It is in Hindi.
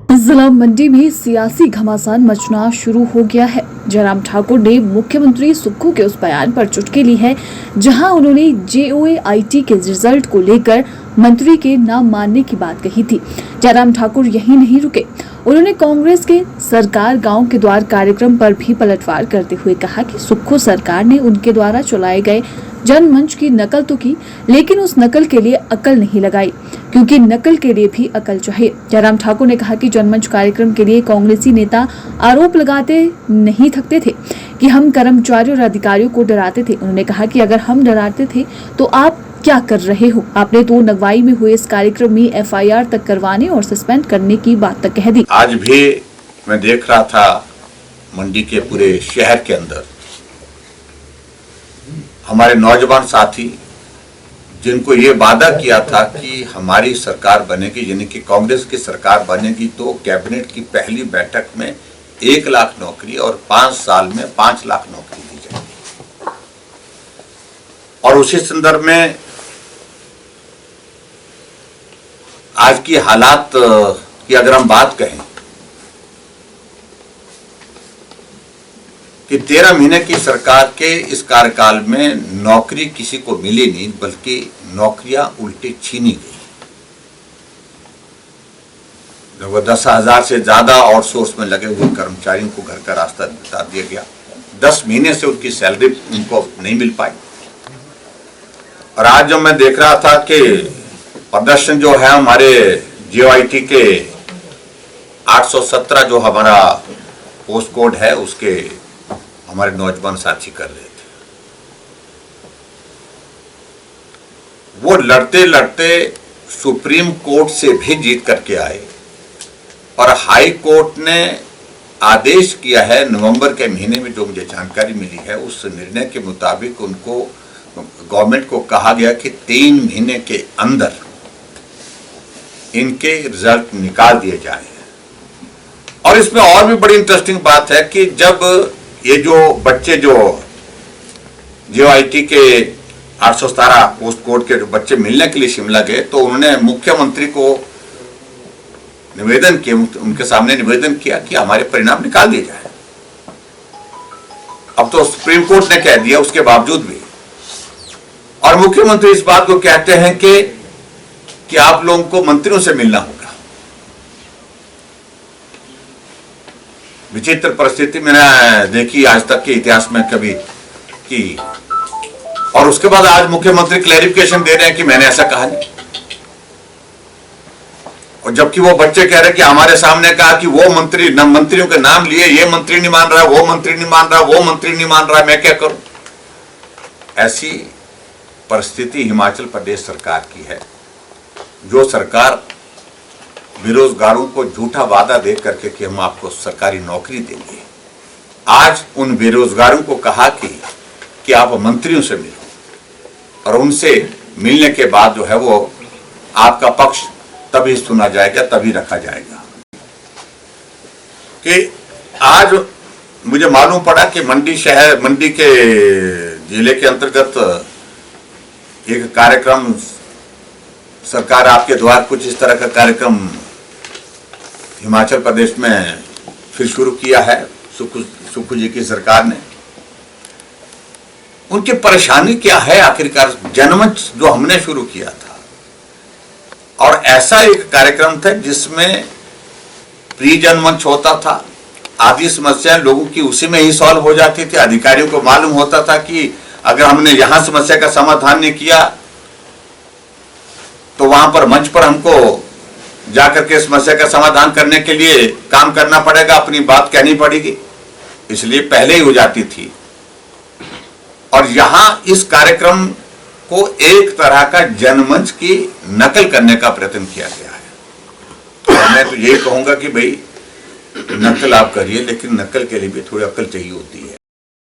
जिला मंडी में सियासी घमासान मचना शुरू हो गया है। जयराम ठाकुर ने मुख्यमंत्री सुक्खू के उस बयान पर चुटकी ली है जहां उन्होंने JOAIT के रिजल्ट को लेकर मंत्री के नाम मानने की बात कही थी। जयराम ठाकुर यहीं नहीं रुके, उन्होंने कांग्रेस के सरकार गांव के द्वार कार्यक्रम पर भी पलटवार करते हुए कहा कि सुक्खू सरकार ने उनके द्वारा चलाए गए जनमंच की नकल तो की, लेकिन उस नकल के लिए अकल नहीं लगाई, क्योंकि नकल के लिए भी अकल चाहिए। जयराम ठाकुर ने कहा कि जनमंच कार्यक्रम के लिए कांग्रेसी नेता आरोप लगाते नहीं थकते थे कि हम कर्मचारियों और अधिकारियों को डराते थे। उन्होंने कहा कि अगर हम डराते थे तो आप क्या कर रहे हो? आपने तो नगवाई में हुए इस कार्यक्रम में FIR तक करवाने और सस्पेंड करने की बात तक कह दी। आज भी मैं देख रहा था मंडी के पूरे शहर के अंदर हमारे नौजवान साथी जिनको ये वादा किया था कि हमारी सरकार बनेगी, यानी कि कांग्रेस की सरकार बनेगी तो कैबिनेट की पहली बैठक में 1 लाख नौकरी और 5 साल में 5 लाख नौकरी दी जाएगी। और उसी संदर्भ में आज की हालात की अगर हम बात कहें कि 13 महीने की सरकार के इस कार्यकाल में नौकरी किसी को मिली नहीं, बल्कि नौकरियां उल्टी छीनी गई। लगभग 10,000 से ज्यादा आउटसोर्स में लगे हुए कर्मचारियों को घर का रास्ता बता दिया गया। 10 महीने से उनकी सैलरी उनको नहीं मिल पाई। और आज जब मैं देख रहा था कि प्रदर्शन जो है हमारे JOAIT के 817 जो हमारा पोस्ट कोड है उसके हमारे नौजवान साथी कर रहे थे, वो लड़ते लड़ते सुप्रीम कोर्ट से भी जीत करके आए और हाई कोर्ट ने आदेश किया है। नवंबर के महीने में जो मुझे जानकारी मिली है उस निर्णय के मुताबिक उनको गवर्नमेंट को कहा गया कि 3 महीने के अंदर इनके रिजल्ट निकाल दिए जाए। और इसमें और भी बड़ी इंटरेस्टिंग बात है कि जब ये जो बच्चे जो JOAIT के 817 पोस्ट कोड के जो बच्चे मिलने के लिए शिमला गए तो उन्होंने मुख्यमंत्री को निवेदन किया, उनके सामने निवेदन किया कि हमारे परिणाम निकाल दिए जाए। अब तो सुप्रीम कोर्ट ने कह दिया उसके बावजूद भी, और मुख्यमंत्री इस बात को कहते हैं कि आप लोगों को मंत्रियों से मिलना होगा। विचित्र परिस्थिति मैंने देखी आज तक के इतिहास में कभी की। और उसके बाद आज मुख्यमंत्री क्लैरिफिकेशन दे रहे हैं कि मैंने ऐसा कहा नहीं, और जबकि वो बच्चे कह रहे हैं कि हमारे सामने कहा कि वो मंत्री मंत्रियों के नाम लिए, ये मंत्री नहीं मान रहा, वो मंत्री नहीं मान रहा, वो मंत्री नहीं मान रहा, मैं क्या करूं। ऐसी परिस्थिति हिमाचल प्रदेश सरकार की है, जो सरकार बेरोजगारों को झूठा वादा दे करके कि हम आपको सरकारी नौकरी देंगे, आज उन बेरोजगारों को कहा कि आप मंत्रियों से मिलो और उनसे मिलने के बाद जो है वो आपका पक्ष तभी सुना जाएगा, तभी रखा जाएगा। कि आज मुझे मालूम पड़ा कि मंडी के जिले के अंतर्गत एक कार्यक्रम सरकार आपके द्वारा कुछ इस तरह का कार्यक्रम हिमाचल प्रदेश में फिर शुरू किया है सुक्खू जी की सरकार ने। उनकी परेशानी क्या है आखिरकार? जनमंच जो हमने शुरू किया था और ऐसा एक कार्यक्रम था जिसमें प्री जनमंच होता था, आदि समस्याएं लोगों की उसी में ही सॉल्व हो जाती थी। अधिकारियों को मालूम होता था कि अगर हमने यहां समस्या का समाधान नहीं किया तो वहां पर मंच पर हमको जाकर के समस्या का समाधान करने के लिए काम करना पड़ेगा, अपनी बात कहनी पड़ेगी, इसलिए पहले ही हो जाती थी। और यहां इस कार्यक्रम को एक तरह का जनमंच की नकल करने का प्रयत्न किया गया है। और मैं तो यही कहूंगा कि भाई नकल आप करिए, लेकिन नकल के लिए भी थोड़ी अकल चाहिए होती है।